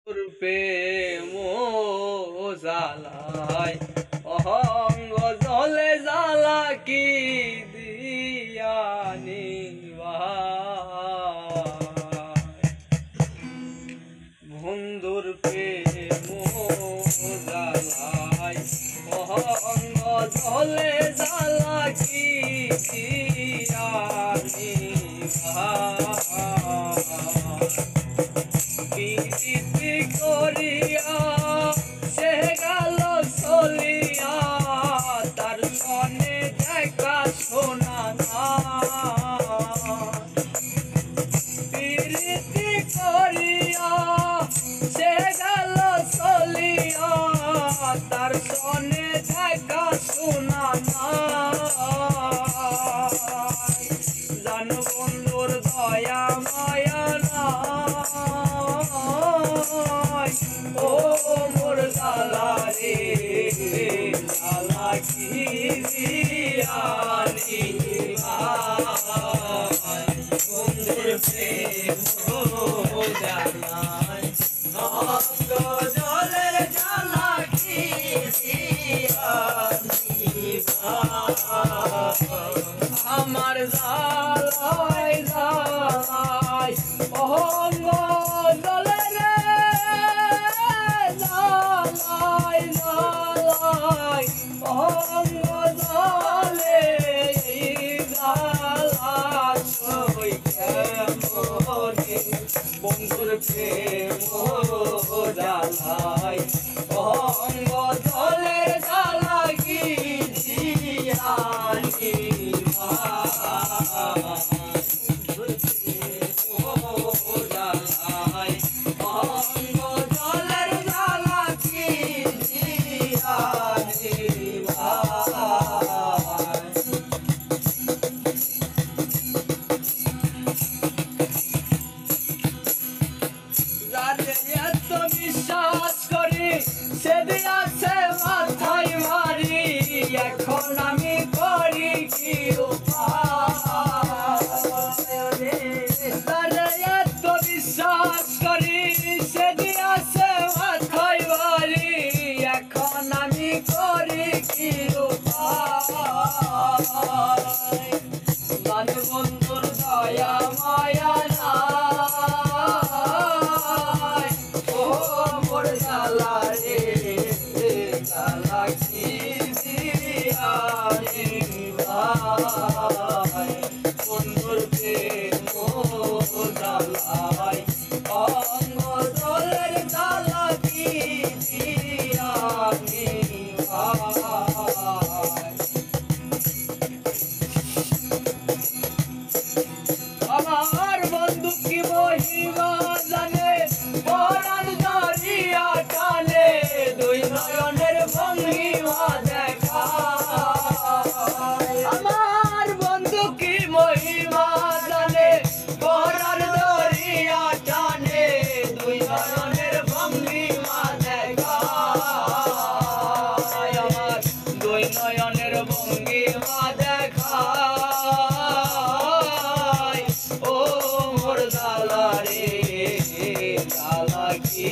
প্রেম জ্বালায় অহঙ্গ জলে জ্বালা কি দিয়ানি বন্ধুর প্রেম জ্বালায় অহঙ্গ জলে জ্বালা কি দিয়ানি প্রীতি করিয়া সে গেল চলিয়া তার সনে দেখা শোনা না প্রীতি করিয়া সে গেল চলিয়া তার সনে দেখা শোনা না জান বন্ধুর দয়া মায়া না ও মোর জ্বালা রে জ্বালা কি দিয়ানি বন্ধুর প্রেম জ্বালায় অঙ্গ জলের জ্বালা কি দিয়ানি আমার জ্বালায় জ্বালায় অঙ্গ জলের জ্বালায় জ্বালায় অঙ্গ জলে জ্বালা সই কেমনে বন্ধুর প্রেম জ্বালায় অঙ্গ জলের জ্বালা কি দিয়ানি বিশ্বাস করি সে দিয়াছে মাথায় মারি এখন আমি করি কি এত বিশ্বাস করি সে দিয়াছে মাথায় মারি এখন আমি করি কি বন্ধুর দয়া মায়া না জ্বালা রে জ্বালা কি দিয়ানি বন্ধুর প্রেম জ্বালায় অঙ্গ জলের জ্বালা কি দিয়ানি আমার বন্ধু কি মহিমা জানে পরাণ দরিয়া টানে দুই নয়নের ভঙ্গিমা দেখা আমার বন্ধু কি মহিমা জানে পরাণ দরিয়া টানে দুই নয়নের ভঙ্গিমা দেখা আমার দুই নয়নের ভঙ্গিমা দেখা ও মোর জ্বালা রে জ্বালা কি